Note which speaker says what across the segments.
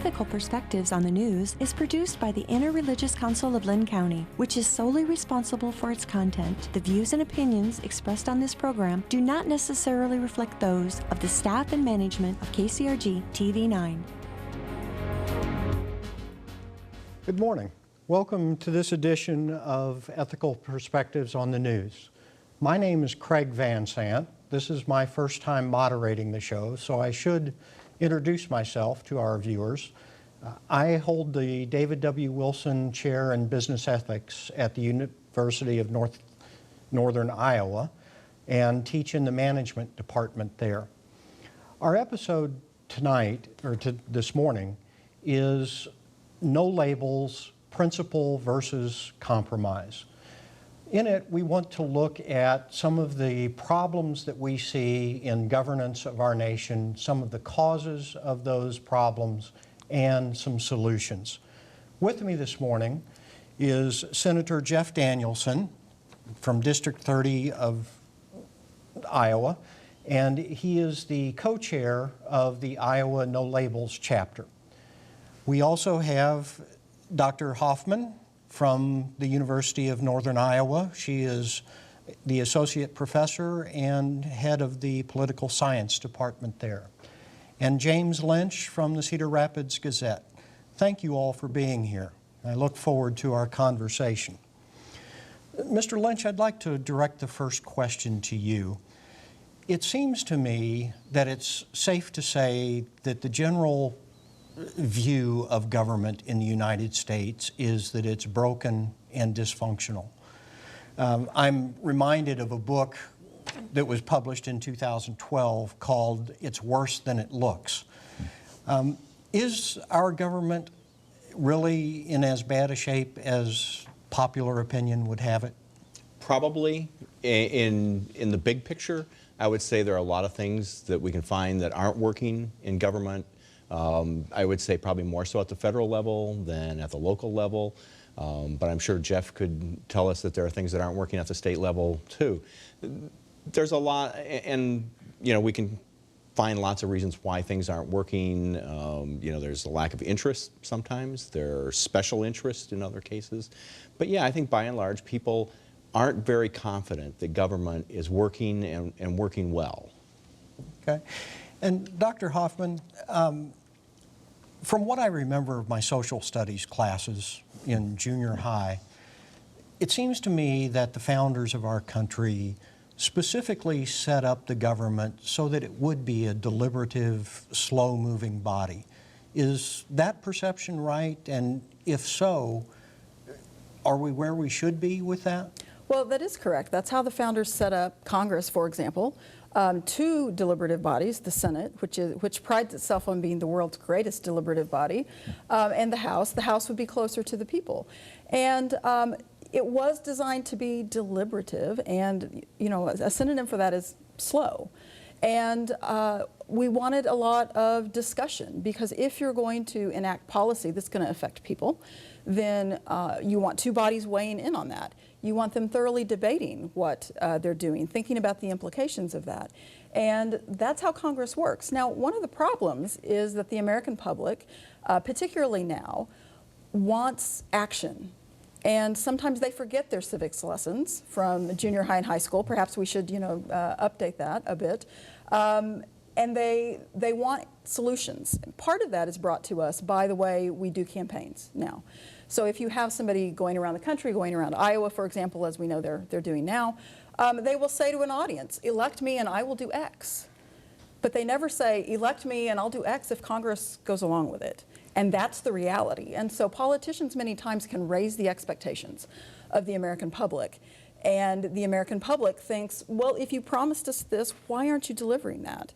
Speaker 1: Ethical Perspectives on the News is produced by the Interreligious Council of Lynn County, which is solely responsible for its content. The views and opinions expressed on this program do not necessarily reflect those of the staff and management of KCRG TV9.
Speaker 2: Good morning. Welcome to this edition of Ethical Perspectives on the News. My name is Craig VanSandt. This is my first time moderating the show, so I should introduce myself to our viewers. I hold the David W. Wilson Chair in Business Ethics at the University of Northern Iowa and teach in the management department there. Our episode tonight, or this morning, is No Labels, Principle versus Compromise. In it, we want to look at some of the problems that we see in governance of our nation, some of the causes of those problems, and some solutions. With me this morning is Senator Jeff Danielson from District 30 of Iowa, and he is the co-chair of the Iowa No Labels chapter. We also have Dr. Hoffman from the University of Northern Iowa. She is the associate professor and head of the political science department there. And James Lynch from the Cedar Rapids Gazette. Thank you all for being here. I look forward to our conversation. Mr. Lynch, I'd like to direct the first question to you. It seems to me that it's safe to say that the general view of government in the United States is that it's broken and dysfunctional. I'm reminded of a book that was published in 2012 called It's Worse Than It Looks. Is our government really in as bad a shape as popular opinion would have it?
Speaker 3: Probably. In the big picture, I would say there are a lot of things that we can find that aren't working in government. I would say probably more so at the federal level than at the local level, but I'm sure Jeff could tell us that there are things that aren't working at the state level too. There's a lot, and you know, we can find lots of reasons why things aren't working. You know, there's a lack of interest sometimes, there's special interest in other cases. But yeah, I think by and large people aren't very confident that government is working and working well.
Speaker 2: Okay. And Dr. Hoffman, from what I remember of my social studies classes in junior high, it seems to me that the founders of our country specifically set up the government so that it would be a deliberative, slow-moving body. Is that perception right? And if so, are we where we should be with that?
Speaker 4: Well, that is correct. That's how the founders set up Congress, for example. Two deliberative bodies, the Senate, which prides itself on being the world's greatest deliberative body, and the House. The House would be closer to the people. And it was designed to be deliberative, and you know, a synonym for that is slow. And we wanted a lot of discussion, because if you're going to enact policy that's going to affect people, then you want two bodies weighing in on that. You want them thoroughly debating what they're doing, thinking about the implications of that. And that's how Congress works. Now, one of the problems is that the American public, particularly now, wants action. And sometimes they forget their civics lessons from junior high and high school. Perhaps we should, you know, update that a bit. And they want solutions. And part of that is brought to us by the way we do campaigns now. So if you have somebody going around the country, going around Iowa, for example, as we know they're doing now, they will say to an audience, elect me and I will do X. But they never say, elect me and I'll do X if Congress goes along with it. And that's the reality. And so politicians many times can raise the expectations of the American public. And the American public thinks, well, if you promised us this, why aren't you delivering that?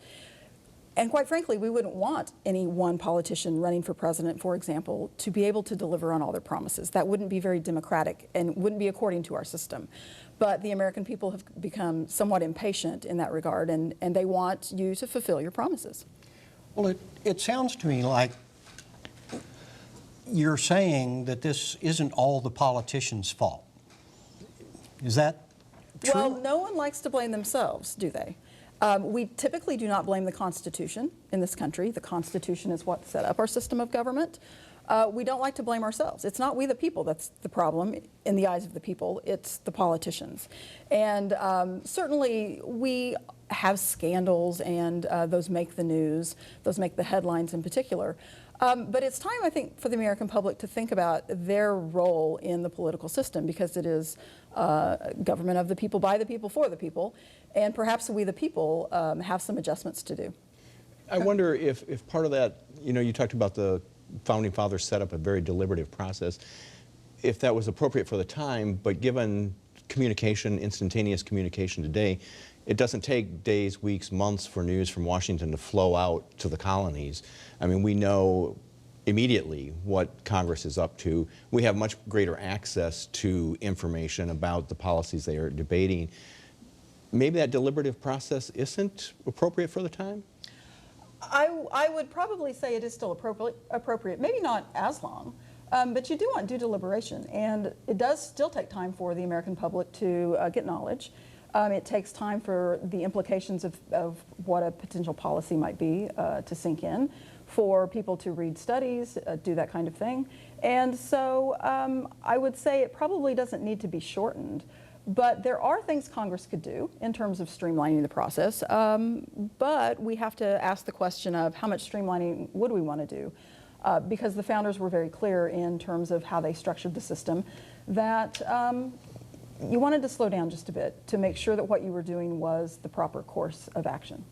Speaker 4: And quite frankly, we wouldn't want any one politician running for president, for example, to be able to deliver on all their promises. That wouldn't be very democratic and wouldn't be according to our system. But the American people have become somewhat impatient in that regard, and they want you to fulfill your promises.
Speaker 2: Well, it sounds to me like you're saying that this isn't all the politicians' fault. Is that true?
Speaker 4: Well, no one likes to blame themselves, do they? We typically do not blame the Constitution in this country. The Constitution is what set up our system of government. We don't like to blame ourselves. It's not we the people that's the problem in the eyes of the people, it's the politicians. And certainly we have scandals, and those make the news, those make the headlines in particular. But it's time, I think, for the American public to think about their role in the political system, because it is government of the people, by the people, for the people, and perhaps we the people have some adjustments to do.
Speaker 3: I wonder if part of that, you talked about the Founding Fathers set up a very deliberative process, if that was appropriate for the time, but given communication, instantaneous communication today, it doesn't take days, weeks, months for news from Washington to flow out to the colonies. I mean, we know immediately what Congress is up to. We have much greater access to information about the policies they are debating. Maybe that deliberative process isn't appropriate for the time?
Speaker 4: I would probably say it is still appropriate, maybe not as long, but you do want due deliberation, and it does still take time for the American public to get knowledge. It takes time for the implications of what a potential policy might be to sink in, for people to read studies, do that kind of thing. And so I would say it probably doesn't need to be shortened. But there are things Congress could do in terms of streamlining the process, but we have to ask the question of how much streamlining would we want to do? Because the founders were very clear in terms of how they structured the system that you wanted to slow down just a bit to make sure that what you were doing was the proper course of action.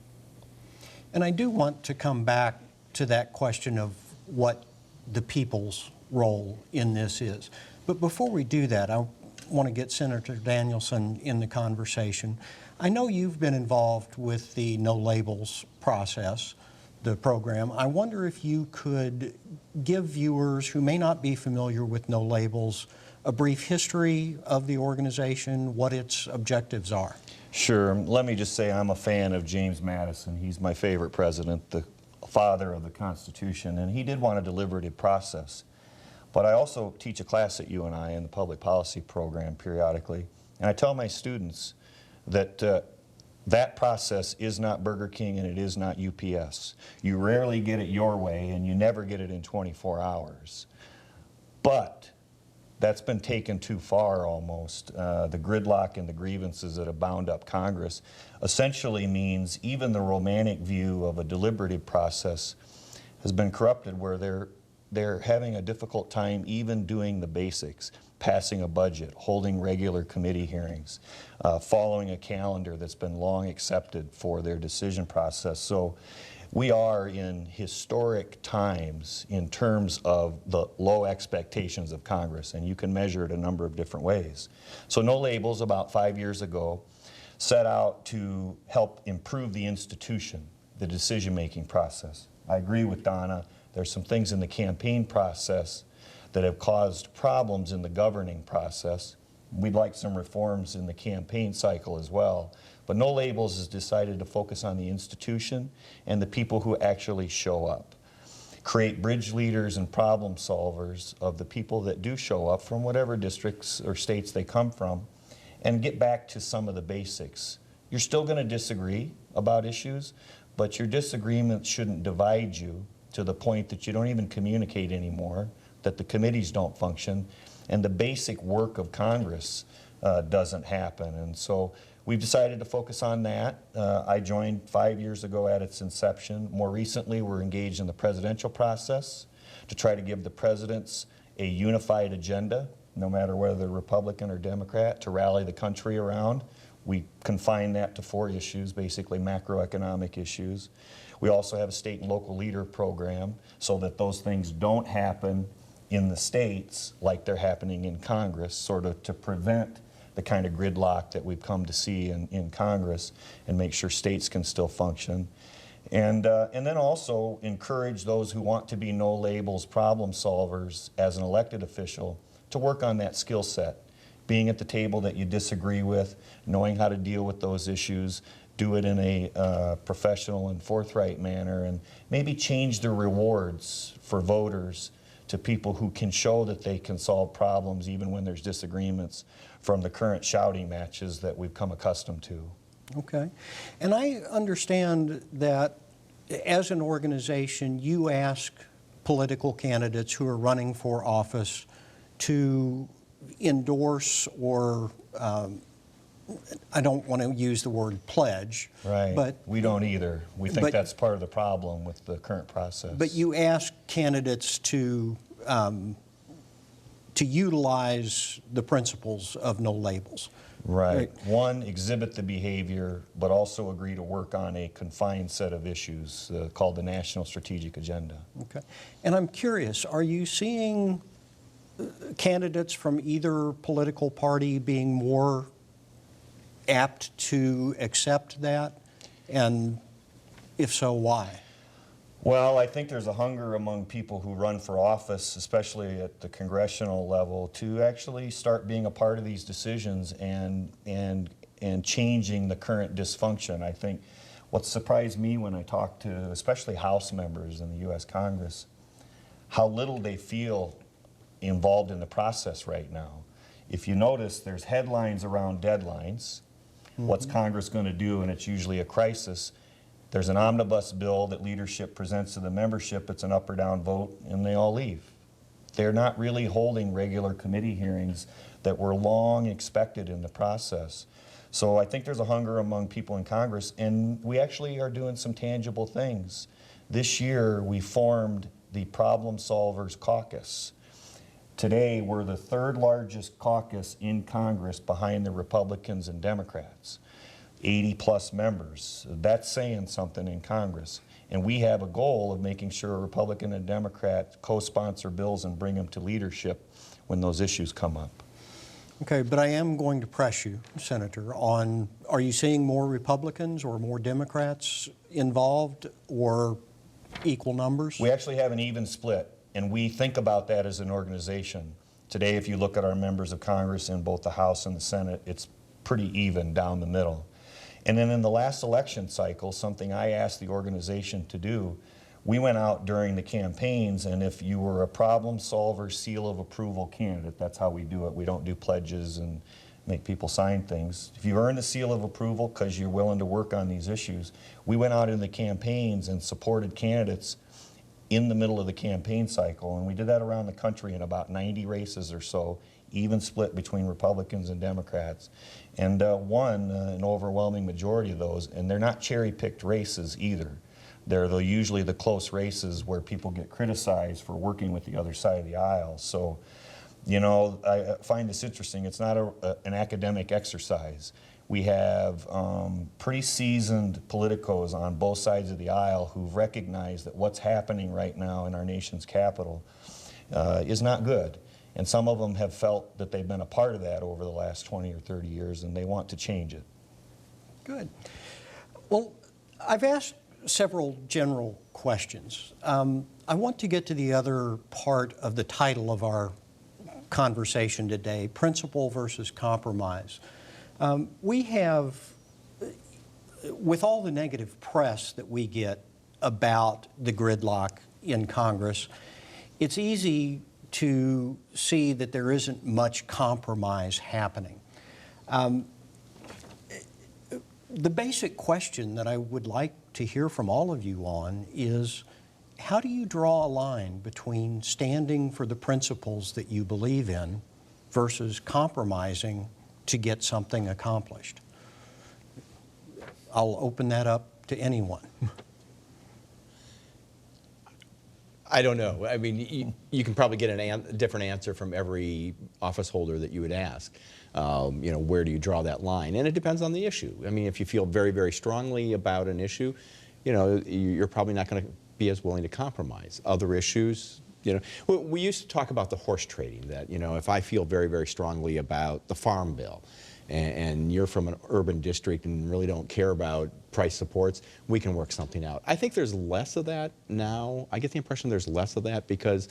Speaker 2: And I do want to come back to that question of what the people's role in this is. But before we do that, I want to get Senator Danielson in the conversation. I know you've been involved with the No Labels process, the program. I wonder if you could give viewers who may not be familiar with No Labels a brief history of the organization, what its objectives are.
Speaker 5: Sure. Let me just say I'm a fan of James Madison. He's my favorite president, the father of the Constitution, and he did want a deliberative process. But I also teach a class at UNI in the public policy program periodically, and I tell my students that that process is not Burger King and it is not UPS. You rarely get it your way, and you never get it in 24 hours. But that's been taken too far almost. The gridlock and the grievances that have bound up Congress essentially means even the romantic view of a deliberative process has been corrupted, where they're having a difficult time even doing the basics, passing a budget, holding regular committee hearings, following a calendar that's been long accepted for their decision process. So we are in historic times in terms of the low expectations of Congress, and you can measure it a number of different ways. So No Labels, about 5 years ago, set out to help improve the institution, the decision-making process. I agree with Donna. There's some things in the campaign process that have caused problems in the governing process. We'd like some reforms in the campaign cycle as well. But No Labels has decided to focus on the institution and the people who actually show up. Create bridge leaders and problem solvers of the people that do show up from whatever districts or states they come from, and get back to some of the basics. You're still going to disagree about issues, but your disagreement shouldn't divide you to the point that you don't even communicate anymore, that the committees don't function, and the basic work of Congress doesn't happen. And so we've decided to focus on that. I joined 5 years ago at its inception. More recently, we're engaged in the presidential process to try to give the presidents a unified agenda, no matter whether they're Republican or Democrat, to rally the country around. We confine that to 4 issues, basically macroeconomic issues. We also have a state and local leader program so that those things don't happen in the states like they're happening in Congress, sort of to prevent the kind of gridlock that we've come to see in Congress, and make sure states can still function. And then also encourage those who want to be No Labels problem solvers as an elected official to work on that skill set. Being at the table that you disagree with, knowing how to deal with those issues, do it in a professional and forthright manner, and maybe change the rewards for voters to people who can show that they can solve problems even when there's disagreements, from the current shouting matches that we've come accustomed to.
Speaker 2: Okay. And I understand that as an organization, you ask political candidates who are running for office to endorse or, I don't want to use the word pledge.
Speaker 5: Right.
Speaker 2: But
Speaker 5: we don't either. We think
Speaker 2: but-
Speaker 5: that's part of the problem with the current process.
Speaker 2: But you ask candidates to utilize the principles of no labels.
Speaker 5: Right. One, exhibit the behavior, but also agree to work on a confined set of issues called the National Strategic Agenda.
Speaker 2: Okay. And I'm curious, are you seeing candidates from either political party being more apt to accept that? And if so, why?
Speaker 5: Well, I think there's a hunger among people who run for office, especially at the congressional level, to actually start being a part of these decisions and changing the current dysfunction. I think what surprised me when I talked to especially House members in the U.S. Congress, how little they feel involved in the process right now. If you notice, there's headlines around deadlines. What's Congress going to do? And it's usually a crisis. There's an omnibus bill that leadership presents to the membership. It's an up or down vote, and they all leave. They're not really holding regular committee hearings that were long expected in the process. So I think there's a hunger among people in Congress, and we actually are doing some tangible things. This year, we formed the Problem Solvers Caucus. Today, we're the third largest caucus in Congress behind the Republicans and Democrats. 80-plus members. That's saying something in Congress. And we have a goal of making sure a Republican and Democrat co-sponsor bills and bring them to leadership when those issues come up.
Speaker 2: Okay, but I am going to press you, Senator, on, are you seeing more Republicans or more Democrats involved, or equal numbers?
Speaker 5: We actually have an even split, and we think about that as an organization. Today, if you look at our members of Congress in both the House and the Senate, it's pretty even down the middle. And then in the last election cycle, something I asked the organization to do, we went out during the campaigns, and if you were a problem solver, seal of approval candidate, that's how we do it. We don't do pledges and make people sign things. If you earn the seal of approval because you're willing to work on these issues, we went out in the campaigns and supported candidates in the middle of the campaign cycle, and we did that around the country in about 90 races or so, even split between Republicans and Democrats, and won an overwhelming majority of those. And they're not cherry-picked races either. They're usually the close races where people get criticized for working with the other side of the aisle. So, you know, I find this interesting. It's not an academic exercise. We have pretty seasoned politicos on both sides of the aisle who've recognized that what's happening right now in our nation's capital is not good. And some of them have felt that they've been a part of that over the last 20 or 30 years, and they want to change it.
Speaker 2: Good. Well, I've asked several general questions. I want to get to the other part of the title of our conversation today, principle versus compromise. We have, with all the negative press that we get about the gridlock in Congress, it's easy to see that there isn't much compromise happening. The basic question that I would like to hear from all of you on is, how do you draw a line between standing for the principles that you believe in versus compromising to get something accomplished? I'll open that up to anyone.
Speaker 3: I don't know. I mean, you can probably get a different answer from every office holder that you would ask. You know, where do you draw that line? And it depends on the issue. I mean, if you feel very, very strongly about an issue, you know, you're probably not going to be as willing to compromise. Other issues, you know, we used to talk about the horse trading, that, you know, if I feel very, very strongly about the farm bill, and you're from an urban district and really don't care about price supports, we can work something out. I think there's less of that now. I get the impression there's less of that because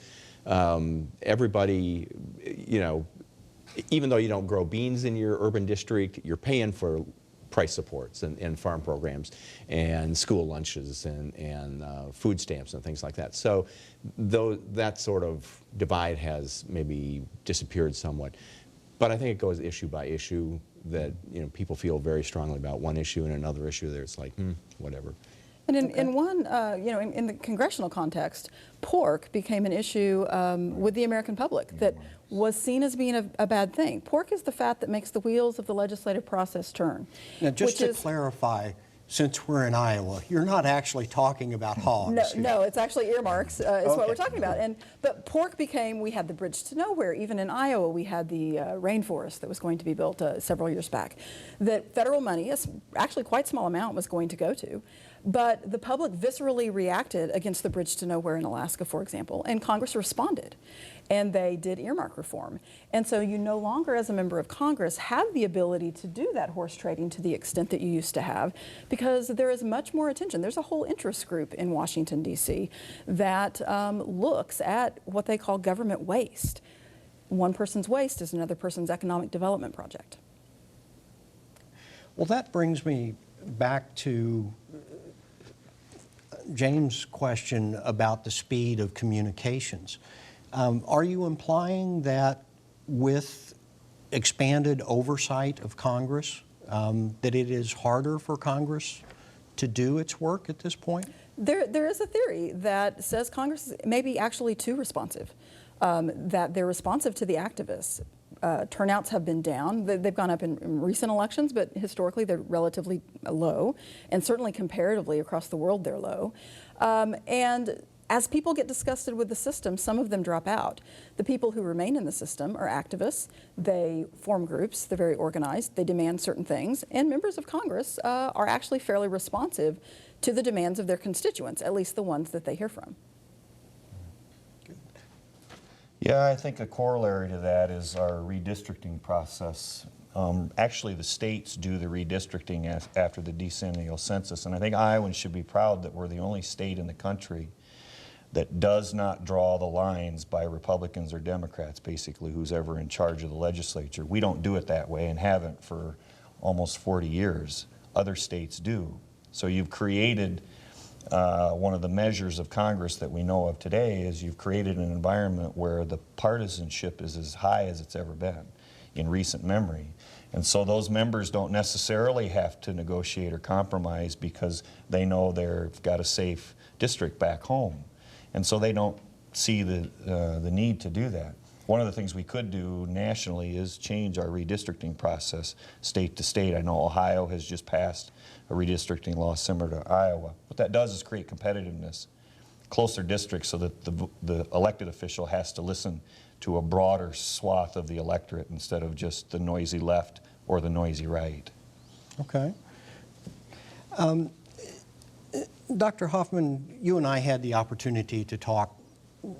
Speaker 3: everybody, you know, even though you don't grow beans in your urban district, you're paying for price supports and farm programs and school lunches and food stamps and things like that. So that sort of divide has maybe disappeared somewhat. But I think it goes issue by issue. that people feel very strongly about one issue, and another issue there it's like, whatever.
Speaker 4: And in one, in the congressional context, pork became an issue with the American public that was seen as being a bad thing. Pork is the fat that makes the wheels of the legislative process turn.
Speaker 2: Now, just to clarify, since we're in Iowa, you're not actually talking about hogs.
Speaker 4: No, it's actually earmarks is what we're talking about. But pork became, we had the bridge to nowhere. Even in Iowa, we had the rainforest that was going to be built several years back that federal money, actually quite small amount, was going to go to. But the public viscerally reacted against the bridge to nowhere in Alaska, for example, and Congress responded. And they did earmark reform. And so you no longer, as a member of Congress, have the ability to do that horse trading to the extent that you used to have, because there is much more attention. There's a whole interest group in Washington, D.C. that looks at what they call government waste. One person's waste is another person's economic development project.
Speaker 2: Well, that brings me back to James' question about the speed of communications. Are you implying that with expanded oversight of Congress, that it is harder for Congress to do its work at this point?
Speaker 4: There is a theory that says Congress is maybe actually too responsive, that they're responsive to the activists. Turnouts have been down. They've gone up in recent elections, but historically they're relatively low, and certainly comparatively across the world they're low. And as people get disgusted with the system, some of them drop out. The people who remain in the system are activists. They form groups. They're very organized. They demand certain things. And members of Congress are actually fairly responsive to the demands of their constituents, at least the ones that they hear from.
Speaker 5: Yeah, I think a corollary to that is our redistricting process. Actually, the states do the redistricting after the decennial census, and I think Iowans should be proud that we're the only state in the country that does not draw the lines by Republicans or Democrats, basically, who's ever in charge of the legislature. We don't do it that way and haven't for almost 40 years. Other states do. So you've created one of the measures of Congress that we know of today is you've created an environment where the partisanship is as high as it's ever been in recent memory. And so those members don't necessarily have to negotiate or compromise because they know they've got a safe district back home. And so they don't see the need to do that. One of the things we could do nationally is change our redistricting process state to state. I know Ohio has just passed a redistricting law similar to Iowa. What that does is create competitiveness, closer districts, so that the elected official has to listen to a broader swath of the electorate instead of just the noisy left or the noisy right.
Speaker 2: Okay. Dr. Hoffman, you and I had the opportunity to talk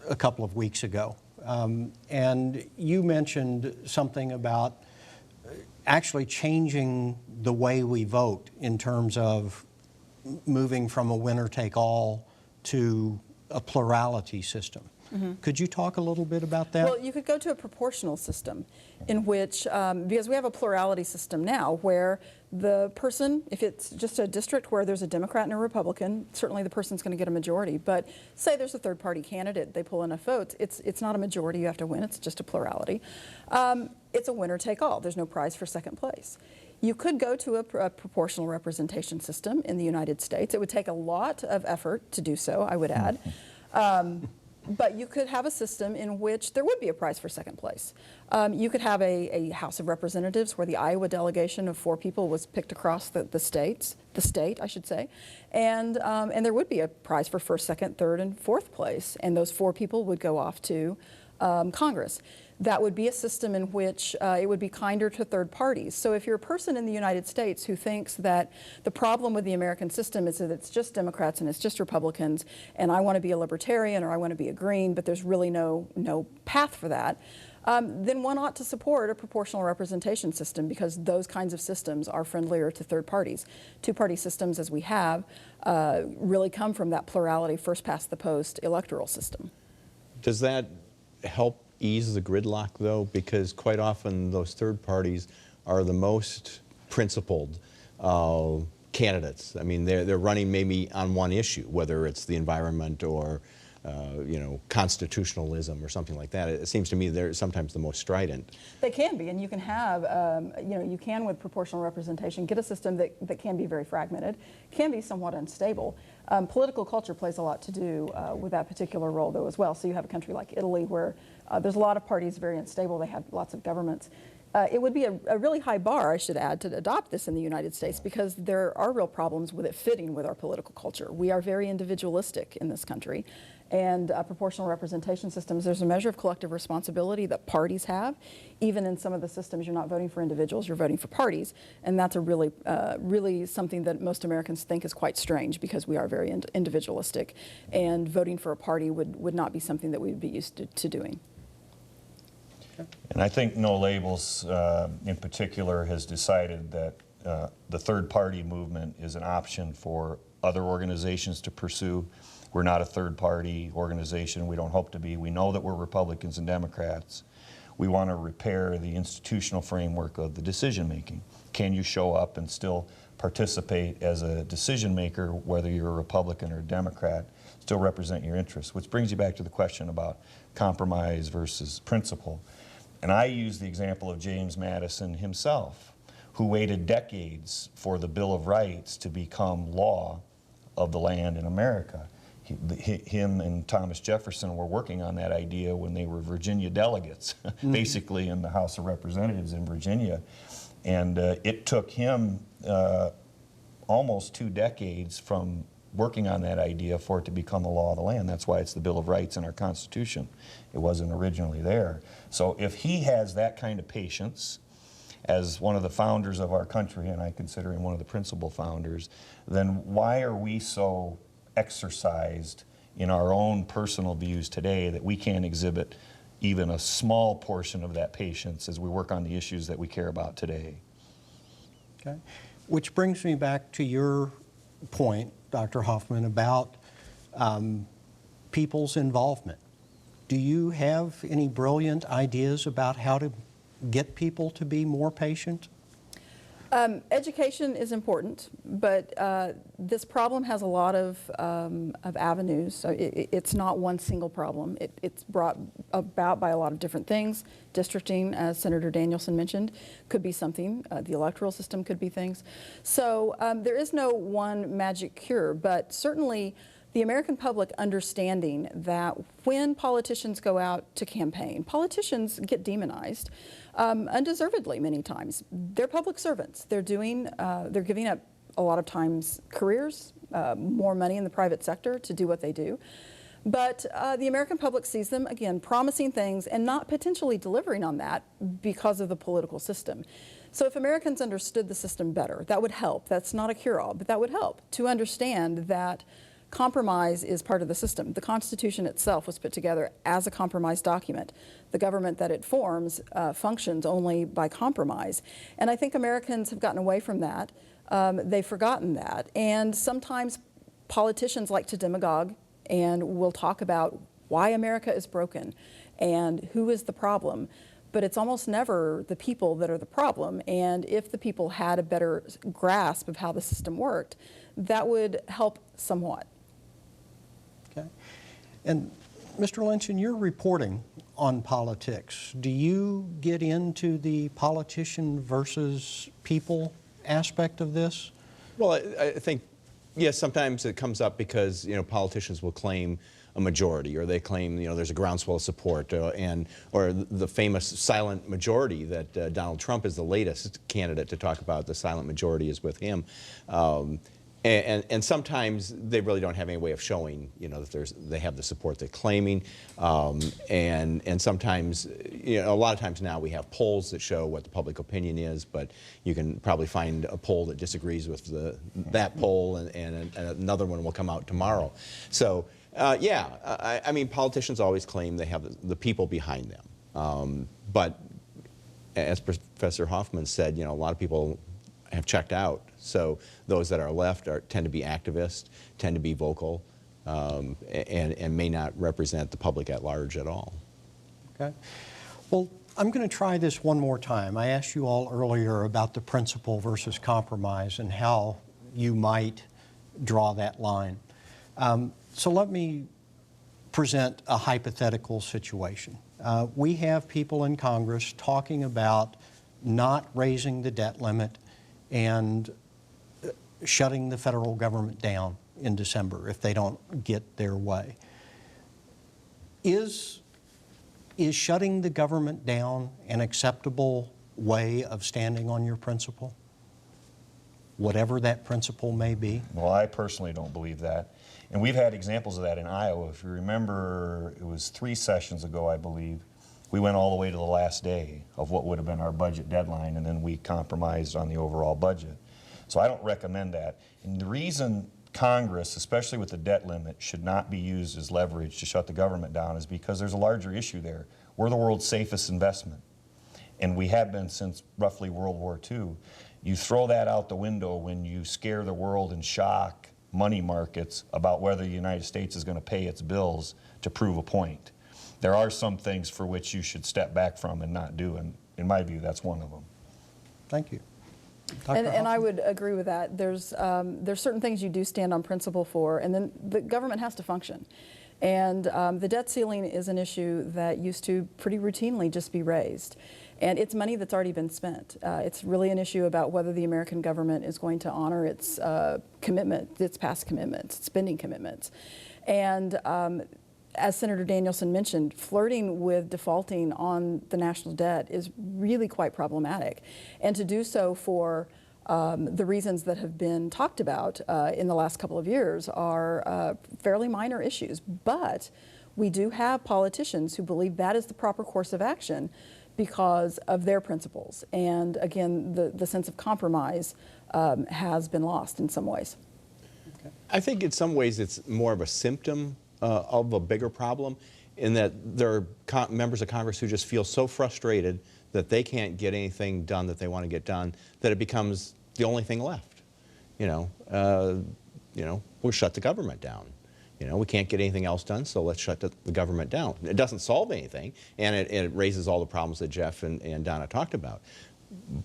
Speaker 2: a couple of weeks ago, and you mentioned something about actually changing the way we vote in terms of moving from a winner-take-all to a plurality system. Could you talk a little bit about that?
Speaker 4: Well, you could go to a proportional system in which, because we have a plurality system now where the person, if it's just a district where there's a Democrat and a Republican, certainly the person's going to get a majority. But say there's a third-party candidate, they pull enough votes, it's not a majority you have to win, it's just a plurality. It's a winner-take-all. There's no prize for second place. You could go to a proportional representation system in the United States. It would take a lot of effort to do so, I would add. But you could have a system in which there would be a prize for second place. You could have a House of Representatives where the Iowa delegation of 4 people was picked across the state, I should say, and there would be a prize for first, second, third, and fourth place, and those 4 people would go off to Congress. That would be a system in which it would be kinder to third parties. So if you're a person in the United States who thinks that the problem with the American system is that it's just Democrats and it's just Republicans, and I want to be a libertarian or I want to be a green, but there's really no path for that, then one ought to support a proportional representation system because those kinds of systems are friendlier to third parties. Two-party systems, as we have, really come from that plurality, first-past-the-post electoral system.
Speaker 3: Does that help ease the gridlock, though? Because quite often those third parties are the most principled candidates. I mean, they're running maybe on one issue, whether it's the environment or constitutionalism or something like that. It seems to me they're sometimes the most strident.
Speaker 4: They can be, and you can have, you can with proportional representation get a system that can be very fragmented, can be somewhat unstable. Political culture plays a lot to do with that particular role, though, as well. So you have a country like Italy where there's a lot of parties very unstable. They have lots of governments. It would be a really high bar, I should add, to adopt this in the United States because there are real problems with it fitting with our political culture. We are very individualistic in this country. And proportional representation systems, there's a measure of collective responsibility that parties have. Even in some of the systems, you're not voting for individuals, you're voting for parties. And that's a really something that most Americans think is quite strange because we are very individualistic. And voting for a party would not be something that we would be used to doing.
Speaker 5: And I think No Labels in particular has decided that the third party movement is an option for other organizations to pursue. We're not a third party organization. We don't hope to be. We know that we're Republicans and Democrats. We want to repair the institutional framework of the decision making. Can you show up and still participate as a decision maker, whether you're a Republican or a Democrat, still represent your interests? Which brings you back to the question about compromise versus principle. And I use the example of James Madison himself, who waited decades for the Bill of Rights to become law of the land in America. Him and Thomas Jefferson were working on that idea when they were Virginia delegates, basically in the House of Representatives in Virginia. And it took him almost 2 decades from working on that idea for it to become a law of the land. That's why it's the Bill of Rights in our Constitution. It wasn't originally there. So if he has that kind of patience, as one of the founders of our country, and I consider him one of the principal founders, then why are we so exercised in our own personal views today that we can't exhibit even a small portion of that patience as we work on the issues that we care about today?
Speaker 2: Okay. Which brings me back to your point, Dr. Hoffman, about people's involvement. Do you have any brilliant ideas about how to get people to be more patient?
Speaker 4: Education is important, but this problem has a lot of avenues. So it's not one single problem. It's brought about by a lot of different things. Districting, as Senator Danielson mentioned, could be something. The electoral system could be things. So there is no one magic cure, but certainly the American public understanding that when politicians go out to campaign, politicians get demonized undeservedly many times. They're public servants. They're giving up a lot of times careers, more money in the private sector to do what they do. But the American public sees them, again, promising things and not potentially delivering on that because of the political system. So if Americans understood the system better, that would help. That's not a cure-all, but that would help to understand that compromise is part of the system. The Constitution itself was put together as a compromise document. The government that it forms functions only by compromise. And I think Americans have gotten away from that. They've forgotten that. And sometimes politicians like to demagogue and will talk about why America is broken and who is the problem. But it's almost never the people that are the problem. And if the people had a better grasp of how the system worked, that would help somewhat.
Speaker 2: Okay. And Mr. Lynch, in your reporting on politics, do you get into the politician versus people aspect of this?
Speaker 3: Well, I think, yes, sometimes it comes up because, politicians will claim a majority, or they claim, there's a groundswell of support, or the famous silent majority that Donald Trump is the latest candidate to talk about. The silent majority is with him. And sometimes they really don't have any way of showing, that they have the support they're claiming. And sometimes, a lot of times now we have polls that show what the public opinion is, but you can probably find a poll that disagrees with that poll, and another one will come out tomorrow. So, I mean, politicians always claim they have the people behind them. But as Professor Hoffman said, a lot of people have checked out. So those that are left tend to be activists, tend to be vocal, and may not represent the public at large at all.
Speaker 2: Okay. Well, I'm going to try this one more time. I asked you all earlier about the principle versus compromise and how you might draw that line. So let me present a hypothetical situation. We have people in Congress talking about not raising the debt limit and shutting the federal government down in December if they don't get their way. Is shutting the government down an acceptable way of standing on your principle? Whatever that principle may be?
Speaker 5: Well, I personally don't believe that. And we've had examples of that in Iowa. If you remember, it was 3 sessions ago, I believe, we went all the way to the last day of what would have been our budget deadline, and then we compromised on the overall budget. So I don't recommend that. And the reason Congress, especially with the debt limit, should not be used as leverage to shut the government down is because there's a larger issue there. We're the world's safest investment, and we have been since roughly World War II. You throw that out the window when you scare the world and shock money markets about whether the United States is going to pay its bills to prove a point. There are some things for which you should step back from and not do, and in my view, that's one of them.
Speaker 2: Thank you.
Speaker 4: And I would agree with that. There's certain things you do stand on principle for, and then the government has to function. And the debt ceiling is an issue that used to pretty routinely just be raised. And it's money that's already been spent. It's really an issue about whether the American government is going to honor its commitment, its past commitments, its spending commitments. And as Senator Danielson mentioned, flirting with defaulting on the national debt is really quite problematic. And to do so for the reasons that have been talked about in the last couple of years are fairly minor issues. But we do have politicians who believe that is the proper course of action because of their principles. And again, the sense of compromise has been lost in some ways.
Speaker 2: Okay.
Speaker 3: I think in some ways it's more of a symptom of a bigger problem, in that there are members of Congress who just feel so frustrated that they can't get anything done that they want to get done, that it becomes the only thing left. We'll shut the government down. We can't get anything else done, so let's shut the government down. It doesn't solve anything, and it raises all the problems that Jeff and Donna talked about.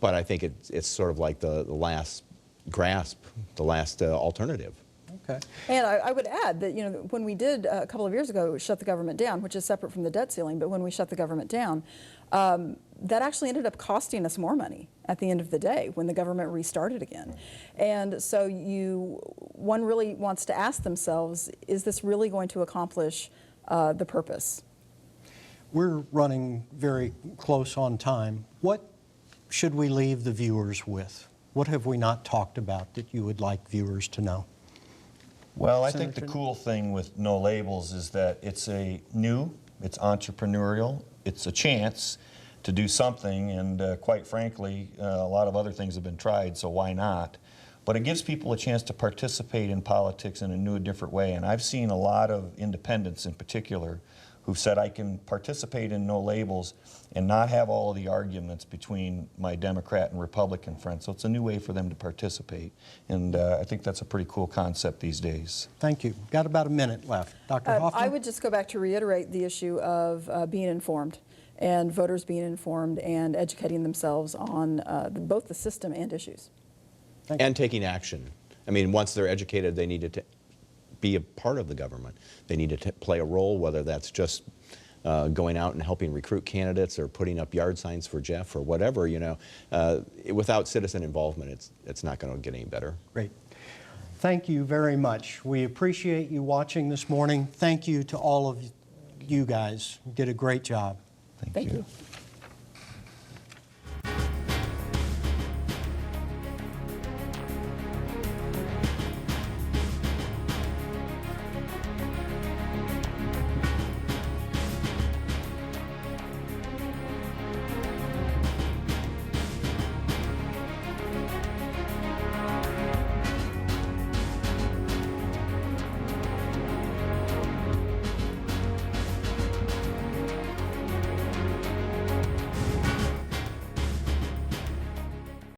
Speaker 3: But I think it's sort of like the last grasp, the last alternative.
Speaker 2: Okay.
Speaker 4: And I would add that, when we did a couple of years ago shut the government down, which is separate from the debt ceiling, but when we shut the government down, that actually ended up costing us more money at the end of the day when the government restarted again. And so one really wants to ask themselves, is this really going to accomplish the purpose?
Speaker 2: We're running very close on time. What should we leave the viewers with? What have we not talked about that you would like viewers to know?
Speaker 5: Well, I think
Speaker 2: Senator?
Speaker 5: the cool thing with No Labels is that it's entrepreneurial, it's a chance to do something, and quite frankly, a lot of other things have been tried, so why not? But it gives people a chance to participate in politics in a new, different way, and I've seen a lot of independents in particular who've said, I can participate in No Labels and not have all of the arguments between my Democrat and Republican friends. So it's a new way for them to participate. And I think that's a pretty cool concept these days.
Speaker 2: Thank you. Got about a minute left. Dr. Hoffman?
Speaker 4: I would just go back to reiterate the issue of being informed and voters being informed and educating themselves on both the system and issues.
Speaker 3: And taking action. I mean, once they're educated, they need to be a part of the government. They need to play a role, whether that's just going out and helping recruit candidates or putting up yard signs for Jeff or whatever, without citizen involvement, it's not going to get any better.
Speaker 2: Great. Thank you very much. We appreciate you watching this morning. Thank you to all of you guys. You did a great job.
Speaker 4: Thank you.